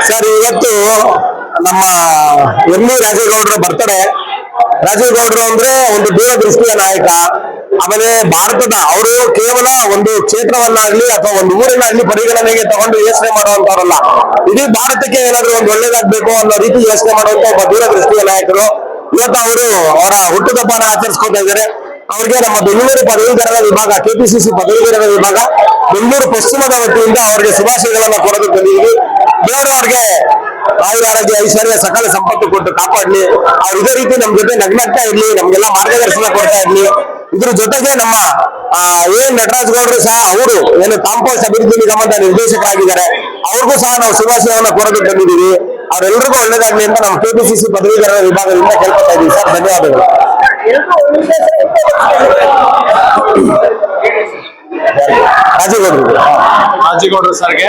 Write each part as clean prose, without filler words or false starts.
Sir, ಇವತ್ತು ನಮ್ಮ ಎಮ್ಮಿ ರಾಜೇಗೌಡರ ಬರ್ತಡೆ. ರಾಜೇಗೌಡರು ಅಂದ್ರೆ ಒಂದು ದೂರದೃಷ್ಟಿಯ ನಾಯಕ. ಆಮೇಲೆ ಭಾರತದ ಅವರು ಕೇವಲ ಒಂದು ಕ್ಷೇತ್ರವನ್ನಾಗ್ಲಿ ಅಥವಾ ಒಂದು ಊರನ್ನಾಗ್ಲಿ ಪರಿಗಣನೆಗೆ ತಗೊಂಡು ಯೋಚನೆ ಮಾಡುವಂತವರಲ್ಲ. ಇಡೀ ಭಾರತಕ್ಕೆ ಏನಾದ್ರು ಒಂದು ಒಳ್ಳೇದಾಗ್ಬೇಕು ಅನ್ನೋ ರೀತಿ ಯೋಚನೆ ಮಾಡುವಂತ ಒಬ್ಬ ದೂರದೃಷ್ಟಿಯ ನಾಯಕರು. ಇವತ್ತು ಅವರು ಅವರ ಹುಟ್ಟುಹಬ್ಬನ ಆಚರಿಸ್ಕೊತಾ ಇದ್ದಾರೆ. ಅವ್ರಿಗೆ ನಮ್ಮ ಬೆಂಗಳೂರು ಪದವೀಧರರ ವಿಭಾಗ, ಕೆಪಿಸಿಸಿ ಪದವೀಧರರ ವಿಭಾಗ ಬೆಂಗಳೂರು ಪಶ್ಚಿಮದ ವತಿಯಿಂದ ಅವರಿಗೆ ಶುಭಾಶಯಗಳನ್ನ ಕೊಡೋದಕ್ಕೆ ಬಂದಿದ್ದೀವಿ. ದೇವರು ಅವ್ರಿಗೆ ಆಯುರಾರೋಗ್ಯ, ಐಶ್ವರ್ಯ, ಸಕಲ ಸಂಪತ್ತು ಕೊಟ್ಟು ಕಾಪಾಡ್ಲಿ. ಅವ್ರು ಇದೇ ರೀತಿ ನಮ್ ಜೊತೆ ನಗ್ನಗ್ತಾ ಇರ್ಲಿ, ನಮ್ಗೆಲ್ಲ ಮಾರ್ಗದರ್ಶನ ಕೊಡ್ತಾ ಇರ್ಲಿ. ಇದ್ರ ಜೊತೆಗೆ ನಮ್ಮ ನಟರಾಜ್ ಗೌಡರು ಸಹ ಅವರು ಕಾಂಪೌಂಡ್ ಅಭಿವೃದ್ಧಿ ನಿಗಮದ ನಿರ್ದೇಶಕರಾಗಿದ್ದಾರೆ. ಅವ್ರಿಗೂ ಸಹ ನಾವು ಶುಭಾಶಯವನ್ನ ಕೋರೋದಕ್ಕೆ ಬಂದಿದ್ದೀವಿ. ಅವರೆಲ್ಲರಿಗೂ ಒಳ್ಳೇದಾಗ್ಲಿ ಅಂತ ನಮ್ಮ ಕೆಪಿಸಿಸಿ ಪದವೀಧರರ ವಿಭಾಗದಿಂದ ಕೇಳ್ಕೊತಾ ಇದ್ದೀವಿ ಸರ್. ಧನ್ಯವಾದಗಳು. ರಾಜೇಗೌಡರು ಸರ್ಗೆ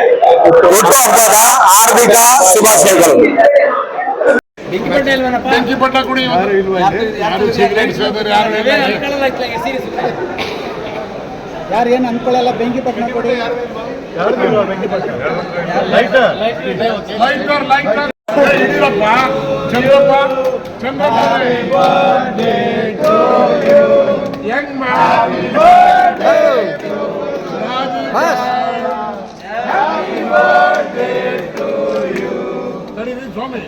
ಹುಟ್ಟುಹಬ್ಬದ ಹಾರ್ದಿಕ ಶುಭಾಶಯಗಳು. ಬೆಂಕಿ ಪಟ್ಟ ಕುಡಿ. ಯಾರು ಏನು ಅನ್ಕೊಳ್ಳಲ್ಲ. ಬೆಂಕಿ ಪಟ್ಟಣ ಕೊಡಿ. ಯಡಿಯೂರಪ್ಪ, ಚಂದ್ರಪ್ಪ, ಹೆಂಗ್ ಸ್ವಾಮಿ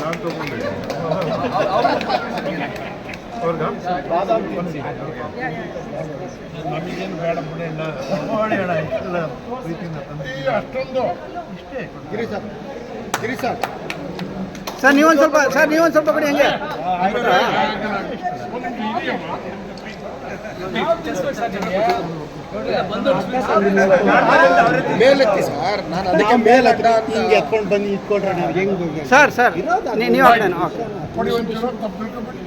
ನಾನು ತಗೊಂಡೆ ನಮಗೇನು ಬೇಡ ಬಿಡೋಣ. ಅಷ್ಟೊಂದು ಇಷ್ಟೇ. ಗಿರಿ ಸರ್ ನೀವೊಂದು ಸ್ವಲ್ಪ ಕೊಡಿ. ಹಂಗೆ ಮೇಲೆತ್ತಿ ಸರ್. ನಾನು ಅದಕ್ಕೆ ಮೇಲೆ ಹತ್ರ ಹಿಂಗೆ ಎತ್ಕೊಂಡು ಬಂದು ಇಟ್ಕೊಂಡ್ರೆ ನಾವು ಹೆಂಗೆ ಸರ್ ನೀವು ಕೊಡಿ ಒಂಚೂರು ತಪ್ಪು ತಿಳ್ಕೊಬೇಡಿ.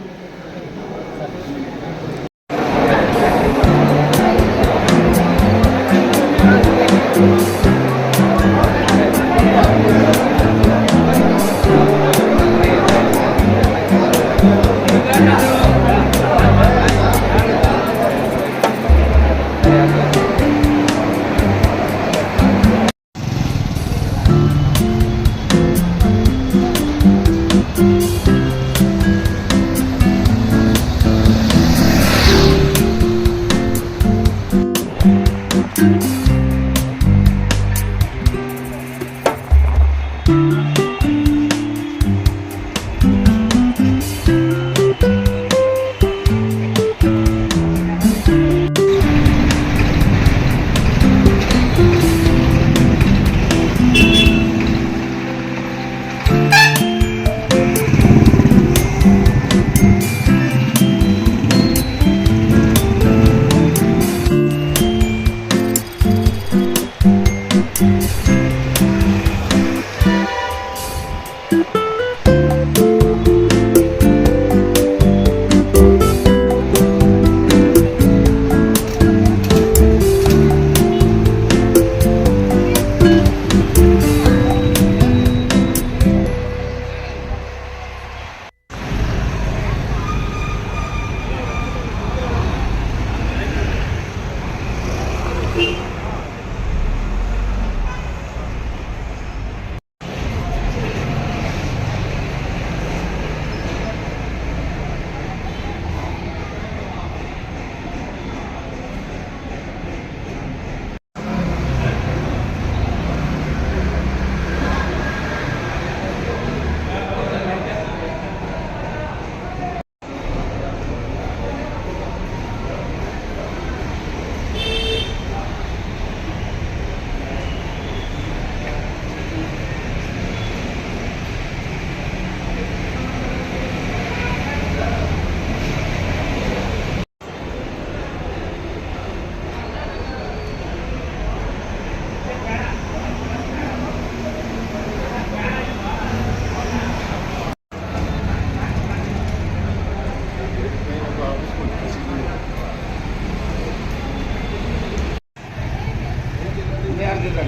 ಯಾರ್ದಿಲ್ಲ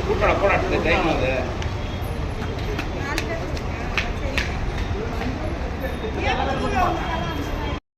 ಕೂಟ